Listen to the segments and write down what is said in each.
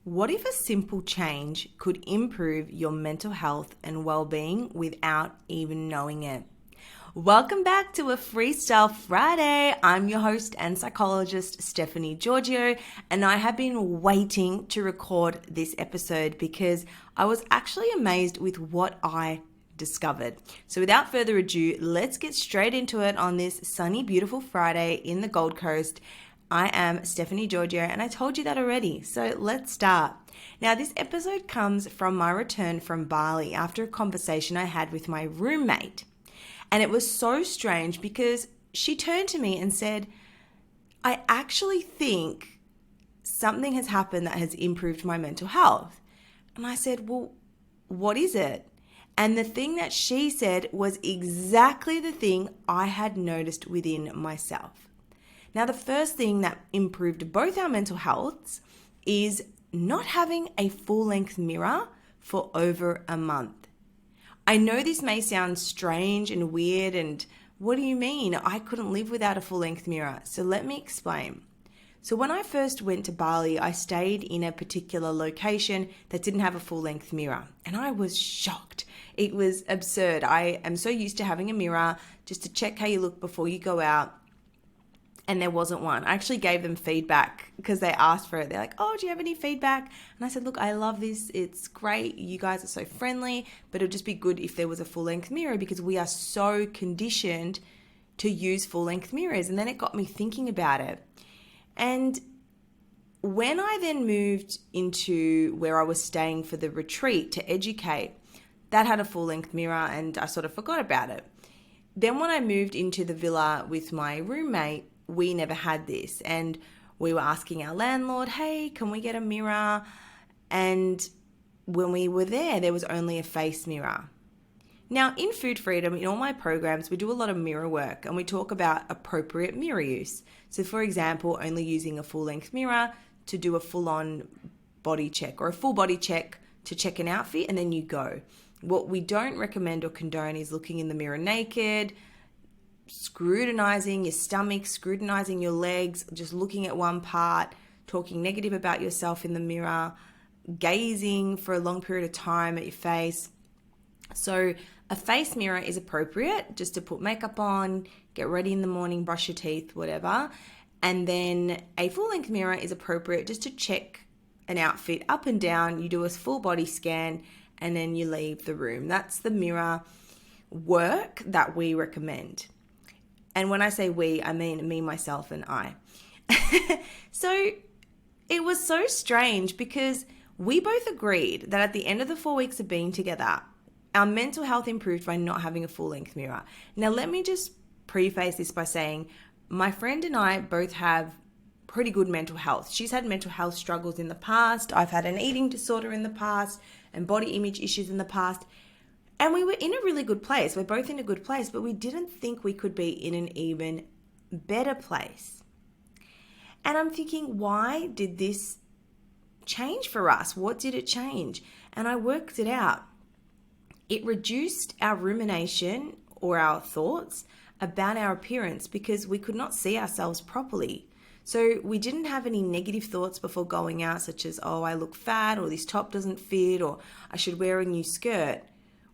What if a simple change could improve your mental health and well-being without even knowing it? Welcome back to a Freestyle Friday. I'm your host and psychologist, Stephanie Giorgio, and I have been waiting to record this episode because I was actually amazed with what I discovered. So without further ado, let's get straight into it on this sunny, beautiful Friday in the Gold Coast. I am Stephanie Giorgio, and I told you that already, so let's start. Now, this episode comes from my return from Bali after a conversation I had with my roommate. And it was so strange because she turned to me and said, I actually think something has happened that has improved my mental health. And I said, well, what is it? And the thing that she said was exactly the thing I had noticed within myself. Now, the first thing that improved both our mental healths is not having a full-length mirror for over a month. I know this may sound strange and weird, and what do you mean? I couldn't live without a full-length mirror. So let me explain. So when I first went to Bali, I stayed in a particular location that didn't have a full-length mirror, and I was shocked. It was absurd. I am so used to having a mirror just to check how you look before you go out. And there wasn't one. I actually gave them feedback because they asked for it. They're like, oh, do you have any feedback? And I said, look, I love this. It's great. You guys are so friendly, but it would just be good if there was a full-length mirror because we are so conditioned to use full-length mirrors. And then it got me thinking about it. And when I then moved into where I was staying for the retreat to educate, that had a full-length mirror and I sort of forgot about it. Then when I moved into the villa with my roommate, we never had this, and we were asking our landlord, hey, can we get a mirror? And when we were there was only a face mirror. Now, in Food Freedom, in all my programs, we do a lot of mirror work and we talk about appropriate mirror use. So for example, only using a full-length mirror to do a full-on body check or a full body check to check an outfit and then you go. What we don't recommend or condone is looking in the mirror naked, scrutinizing your stomach, scrutinizing your legs, just looking at one part, talking negative about yourself in the mirror, gazing for a long period of time at your face. So a face mirror is appropriate just to put makeup on, get ready in the morning, brush your teeth, whatever. And then a full-length mirror is appropriate just to check an outfit up and down. You do a full body scan and then you leave the room. That's the mirror work that we recommend. And when I say we, I mean me, myself, and I. So it was so strange because we both agreed that at the end of the 4 weeks of being together, our mental health improved by not having a full-length mirror. Now, let me just preface this by saying my friend and I both have pretty good mental health. She's had mental health struggles in the past. I've had an eating disorder in the past and body image issues in the past. And we were in a really good place. We're both in a good place, but we didn't think we could be in an even better place. And I'm thinking, why did this change for us? What did it change? And I worked it out. It reduced our rumination or our thoughts about our appearance because we could not see ourselves properly. So we didn't have any negative thoughts before going out, such as, oh, I look fat, or this top doesn't fit, or I should wear a new skirt.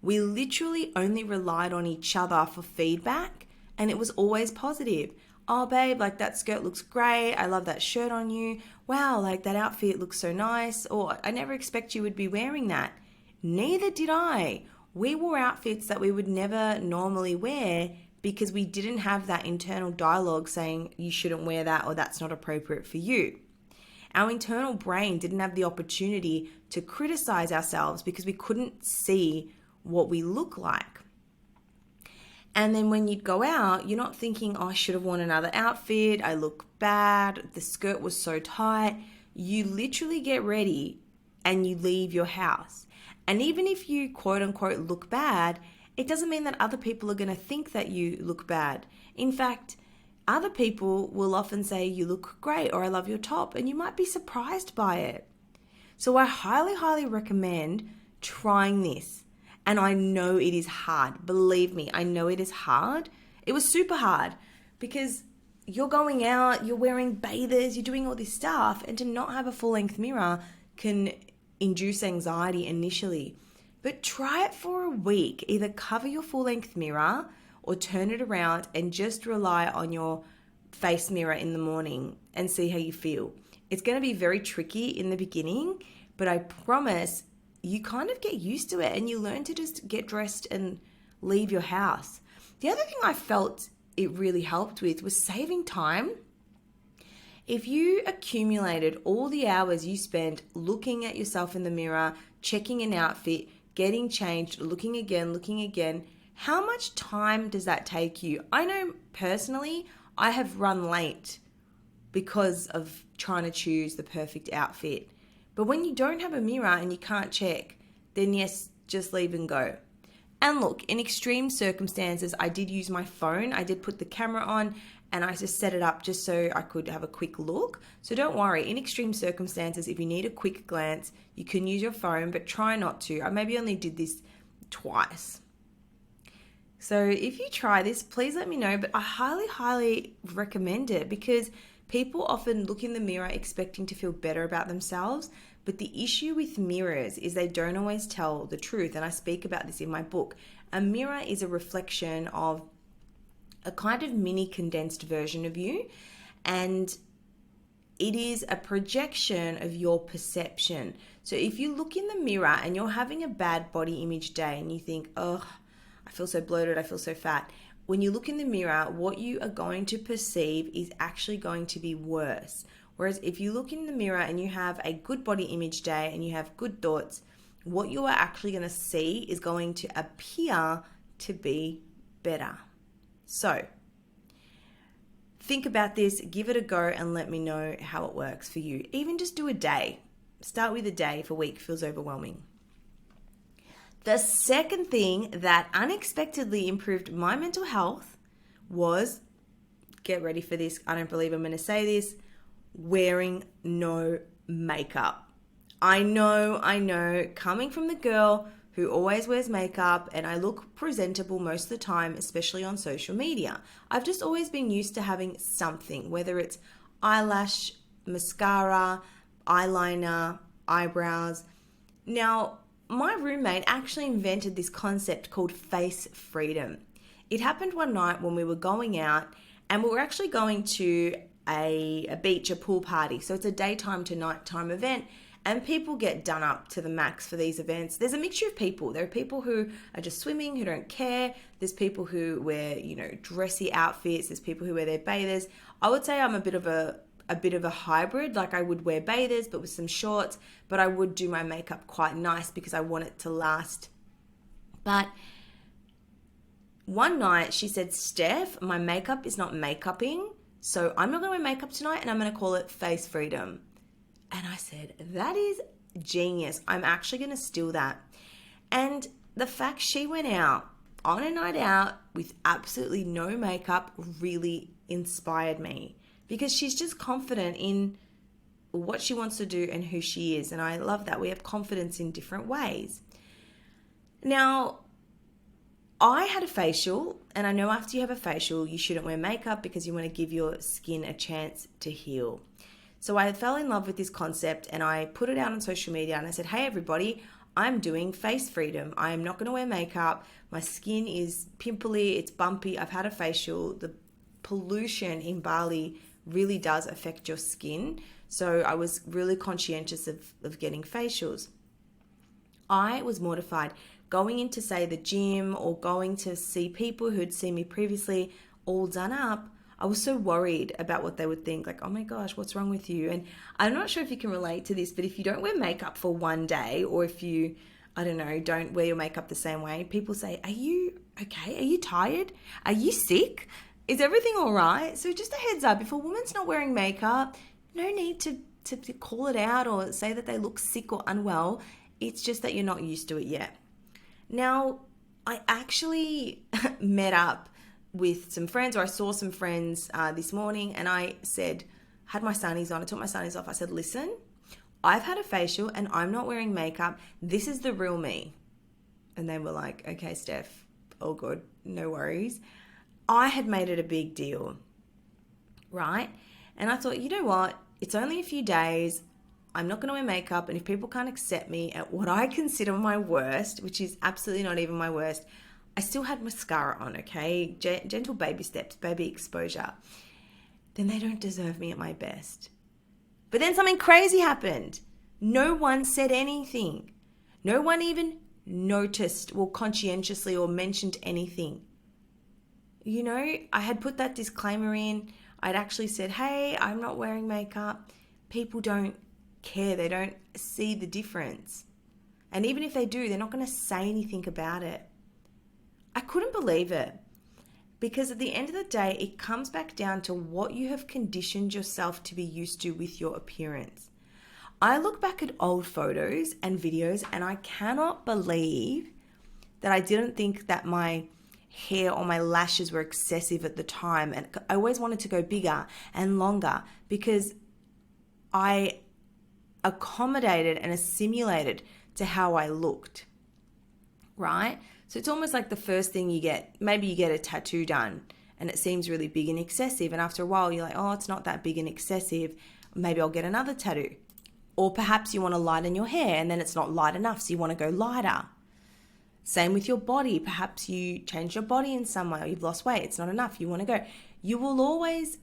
We literally only relied on each other for feedback, and it was always positive. Oh, babe, like that skirt looks great. I love that shirt on you. Wow, like that outfit looks so nice. Or I never expect you would be wearing that. Neither did I. We wore outfits that we would never normally wear because we didn't have that internal dialogue saying you shouldn't wear that or that's not appropriate for you. Our internal brain didn't have the opportunity to criticize ourselves because we couldn't see what we look like. And then when you'd go out, you're not thinking, oh, I should have worn another outfit. I look bad. The skirt was so tight. You literally get ready and you leave your house. And even if you quote unquote look bad, it doesn't mean that other people are going to think that you look bad. In fact, other people will often say you look great or I love your top, and you might be surprised by it. So I highly, highly recommend trying this. And I know it is hard. Believe me, I know it is hard. It was super hard because you're going out, you're wearing bathers, you're doing all this stuff, and to not have a full-length mirror can induce anxiety initially. But try it for a week. Either cover your full-length mirror or turn it around and just rely on your face mirror in the morning and see how you feel. It's going to be very tricky in the beginning, but I promise you kind of get used to it and you learn to just get dressed and leave your house. The other thing I felt it really helped with was saving time. If you accumulated all the hours you spent looking at yourself in the mirror, checking an outfit, getting changed, looking again, how much time does that take you? I know personally, I have run late because of trying to choose the perfect outfit. But when you don't have a mirror and you can't check, then yes, just leave and go. And look, in extreme circumstances, I did use my phone. I did put the camera on and I just set it up just so I could have a quick look. So don't worry, in extreme circumstances, if you need a quick glance, you can use your phone, but try not to. I maybe only did this twice. So if you try this, please let me know, but I highly, highly recommend it because people often look in the mirror expecting to feel better about themselves, but the issue with mirrors is they don't always tell the truth, and I speak about this in my book. A mirror is a reflection of a kind of mini condensed version of you, and it is a projection of your perception. So if you look in the mirror and you're having a bad body image day and you think, oh, I feel so bloated, I feel so fat. When you look in the mirror, what you are going to perceive is actually going to be worse. Whereas if you look in the mirror and you have a good body image day and you have good thoughts, what you are actually going to see is going to appear to be better. So think about this, give it a go and let me know how it works for you. Even just do a day. Start with a day if a week feels overwhelming. The second thing that unexpectedly improved my mental health was, get ready for this, I don't believe I'm going to say this, wearing no makeup. I know, coming from the girl who always wears makeup and I look presentable most of the time, especially on social media. I've just always been used to having something, whether it's eyelash, mascara, eyeliner, eyebrows. Now, my roommate actually invented this concept called face freedom. It happened one night when we were going out and we were actually going to a beach, a pool party. So it's a daytime to nighttime event and people get done up to the max for these events. There's a mixture of people. There are people who are just swimming, who don't care. There's people who wear, dressy outfits. There's people who wear their bathers. I would say I'm a bit of a hybrid. Like I would wear bathers but with some shorts, but I would do my makeup quite nice because I want it to last. But one night she said, Steph, my makeup is not makeuping, so I'm not going to wear makeup tonight and I'm going to call it face freedom. And I said, that is genius. I'm actually going to steal that. And the fact she went out on a night out with absolutely no makeup really inspired me because she's just confident in what she wants to do and who she is. And I love that. We have confidence in different ways. Now, I had a facial, and I know after you have a facial, you shouldn't wear makeup because you want to give your skin a chance to heal. So I fell in love with this concept and I put it out on social media and I said, hey everybody, I'm doing face freedom. I am not going to wear makeup. My skin is pimply, it's bumpy. I've had a facial. The pollution in Bali really does affect your skin. So I was really conscientious of getting facials. I was mortified going into, say, the gym or going to see people who'd seen me previously all done up. I was so worried about what they would think, like, oh my gosh, what's wrong with you? And I'm not sure if you can relate to this, but if you don't wear makeup for one day, or if you, I don't know, don't wear your makeup the same way, people say, are you okay? Are you tired? Are you sick? Is everything all right? So just a heads up, if a woman's not wearing makeup, no need to call it out or say that they look sick or unwell. It's just that you're not used to it yet. Now, I actually met up with some friends, or I saw some friends this morning, and I said, had my sunnies on, I took my sunnies off. I said, listen, I've had a facial and I'm not wearing makeup. This is the real me. And they were like, okay, Steph, all good, no worries. I had made it a big deal, right? And I thought, you know what? It's only a few days. I'm not going to wear makeup. And if people can't accept me at what I consider my worst, which is absolutely not even my worst, I still had mascara on, okay? Gentle baby steps, baby exposure. Then they don't deserve me at my best. But then something crazy happened. No one said anything. No one even noticed or conscientiously or mentioned anything. You know, I had put that disclaimer in. I'd actually said, hey, I'm not wearing makeup. People don't care. They don't see the difference. And even if they do, they're not going to say anything about it. I couldn't believe it. Because at the end of the day, it comes back down to what you have conditioned yourself to be used to with your appearance. I look back at old photos and videos and I cannot believe that I didn't think that my hair or my lashes were excessive at the time. And I always wanted to go bigger and longer because I accommodated and assimilated to how I looked, right? So it's almost like the first thing you get, maybe you get a tattoo done and it seems really big and excessive. And after a while, you're like, oh, it's not that big and excessive. Maybe I'll get another tattoo. Or perhaps you want to lighten your hair and then it's not light enough, so you want to go lighter. Same with your body. Perhaps you change your body in some way or you've lost weight. It's not enough. You want to go. You will always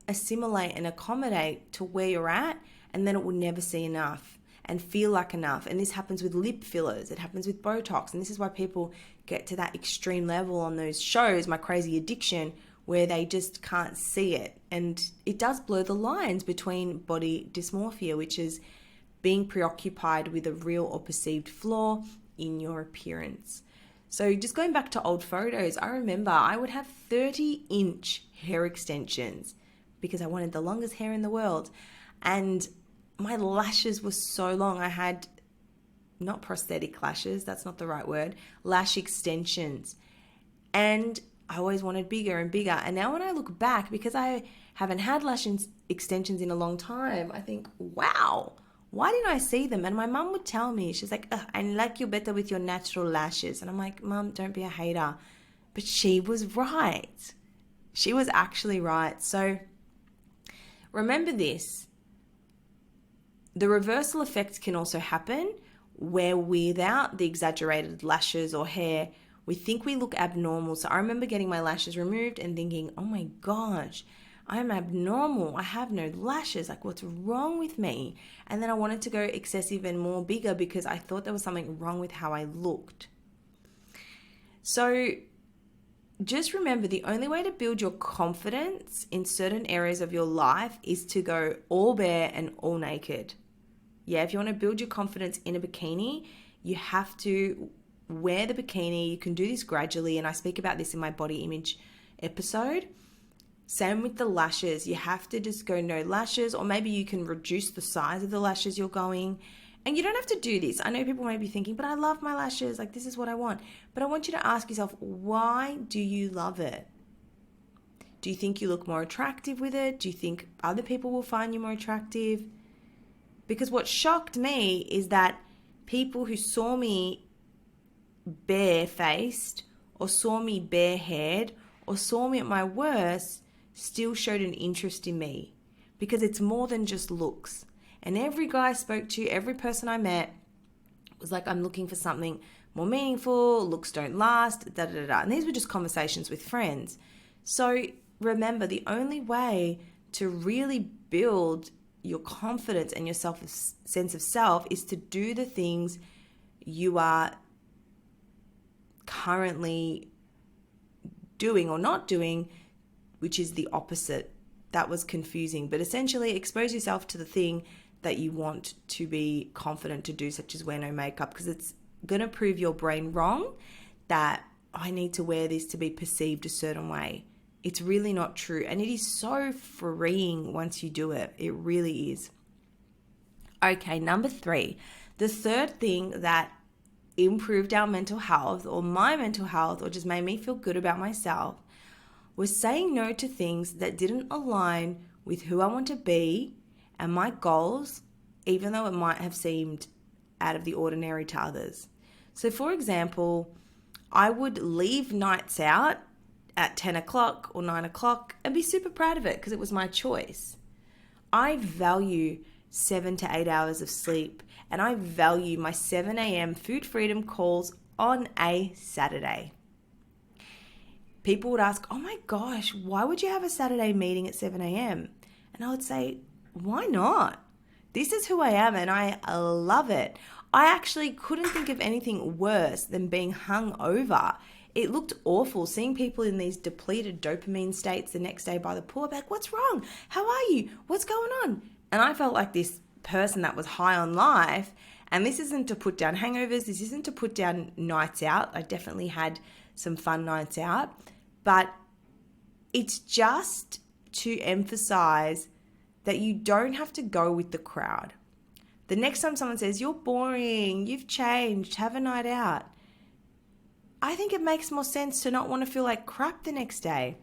assimilate and accommodate to where you're at, and then it will never see enough and feel like enough. And this happens with lip fillers. It happens with Botox. And this is why people get to that extreme level on those shows, My Crazy Addiction, where they just can't see it. And it does blur the lines between body dysmorphia, which is being preoccupied with a real or perceived flaw in your appearance. So just going back to old photos, I remember I would have 30-inch hair extensions because I wanted the longest hair in the world. And my lashes were so long. I had not prosthetic lashes, that's not the right word, lash extensions. And I always wanted bigger and bigger. And now when I look back, because I haven't had lash extensions in a long time, I think, wow, why didn't I see them? And my mum would tell me, she's like, I like you better with your natural lashes. And I'm like, Mum, don't be a hater. But she was right. She was actually right. So remember this. The reversal effect can also happen where without the exaggerated lashes or hair, we think we look abnormal. So I remember getting my lashes removed and thinking, oh my gosh, I'm abnormal. I have no lashes. Like, what's wrong with me? And then I wanted to go excessive and more bigger because I thought there was something wrong with how I looked. So just remember, the only way to build your confidence in certain areas of your life is to go all bare and all naked. Yeah, if you want to build your confidence in a bikini, you have to wear the bikini. You can do this gradually, and I speak about this in my body image episode. Same with the lashes. You have to just go no lashes, or maybe you can reduce the size of the lashes you're going. And you don't have to do this. I know people may be thinking, but I love my lashes. Like, this is what I want. But I want you to ask yourself, why do you love it? Do you think you look more attractive with it? Do you think other people will find you more attractive? Because what shocked me is that people who saw me bare-faced or saw me bare-haired or saw me at my worst still showed an interest in me, because it's more than just looks. And every guy I spoke to, every person I met was like, I'm looking for something more meaningful, looks don't last, da da da da. And these were just conversations with friends. So remember, the only way to really build your confidence and your sense of self is to do the things you are currently doing or not doing, which is the opposite. That was confusing, but essentially expose yourself to the thing that you want to be confident to do, such as wear no makeup, because it's going to prove your brain wrong that I need to wear this to be perceived a certain way. It's really not true. And it is so freeing once you do it. It really is. Okay, number 3. The third thing that improved our mental health, or my mental health, or just made me feel good about myself, was saying no to things that didn't align with who I want to be and my goals, even though it might have seemed out of the ordinary to others. So for example, I would leave nights out at 10 o'clock or 9 o'clock and be super proud of it because it was my choice. I value 7 to 8 hours of sleep, and I value my 7 a.m. food freedom calls on a Saturday. People would ask, oh my gosh, why would you have a Saturday meeting at 7 a.m.? And I would say, why not? This is who I am and I love it. I actually couldn't think of anything worse than being hungover. It looked awful seeing people in these depleted dopamine states the next day by the pool. Like, what's wrong? How are you? What's going on? And I felt like this person that was high on life. And this isn't to put down hangovers. This isn't to put down nights out. I definitely had some fun nights out. But it's just to emphasize that you don't have to go with the crowd. The next time someone says, you're boring, you've changed, have a night out, I think it makes more sense to not want to feel like crap the next day.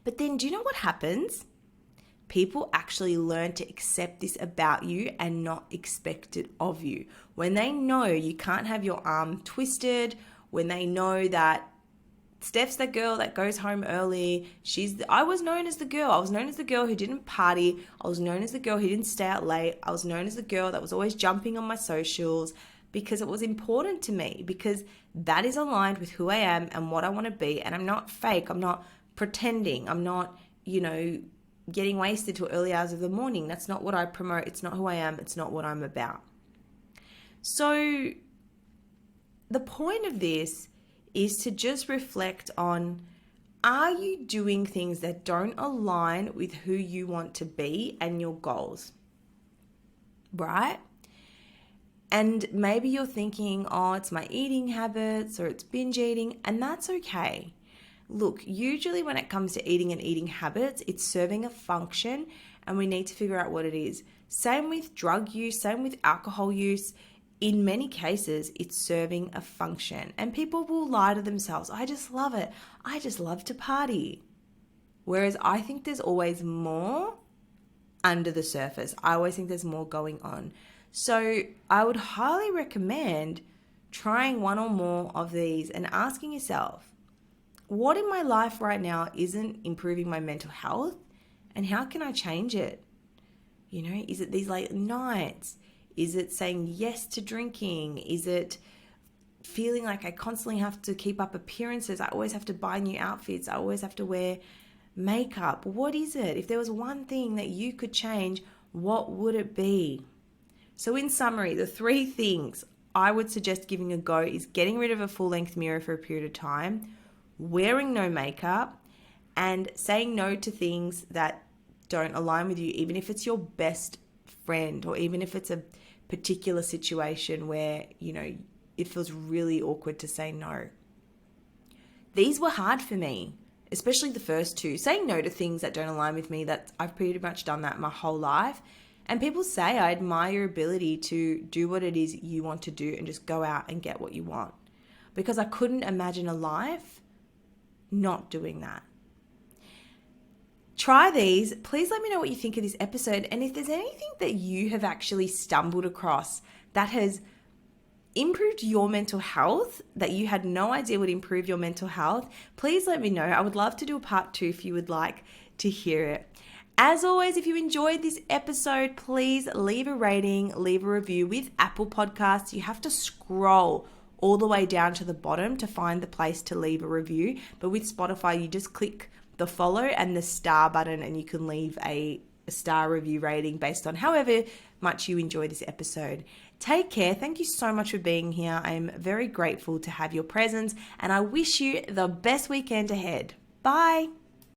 But then do you know what happens? People actually learn to accept this about you and not expect it of you. When they know you can't have your arm twisted, when they know that Steph's that girl that goes home early. I was known as the girl. I was known as the girl who didn't party. I was known as the girl who didn't stay out late. I was known as the girl that was always jumping on my socials because it was important to me, because that is aligned with who I am and what I want to be. And I'm not fake. I'm not pretending. I'm not, getting wasted till early hours of the morning. That's not what I promote. It's not who I am. It's not what I'm about. So the point of this is to just reflect on, are you doing things that don't align with who you want to be and your goals? Right? And maybe you're thinking, oh, it's my eating habits or it's binge eating, and that's okay. Look, usually when it comes to eating and eating habits, it's serving a function and we need to figure out what it is. Same with drug use, same with alcohol use. In many cases, it's serving a function. And people will lie to themselves. I just love it. I just love to party. Whereas I think there's always more under the surface. I always think there's more going on. So I would highly recommend trying one or more of these and asking yourself, what in my life right now isn't improving my mental health? And how can I change it? Is it these late nights? Is it saying yes to drinking? Is it feeling like I constantly have to keep up appearances? I always have to buy new outfits. I always have to wear makeup. What is it? If there was one thing that you could change, what would it be? So in summary, the 3 things I would suggest giving a go is getting rid of a full-length mirror for a period of time, wearing no makeup, and saying no to things that don't align with you, even if it's your best friend or even if it's a particular situation where, it feels really awkward to say no. These were hard for me, especially the first 2. Saying no to things that don't align with me, that I've pretty much done that my whole life. And people say I admire your ability to do what it is you want to do and just go out and get what you want. Because I couldn't imagine a life not doing that. Try these. Please let me know what you think of this episode. And if there's anything that you have actually stumbled across that has improved your mental health, that you had no idea would improve your mental health, please let me know. I would love to do a part 2 if you would like to hear it. As always, if you enjoyed this episode, please leave a rating, leave a review. With Apple Podcasts, you have to scroll all the way down to the bottom to find the place to leave a review. But with Spotify, you just click the follow and the star button and you can leave a star review rating based on however much you enjoy this episode. Take care. Thank you so much for being here. I am very grateful to have your presence and I wish you the best weekend ahead. Bye.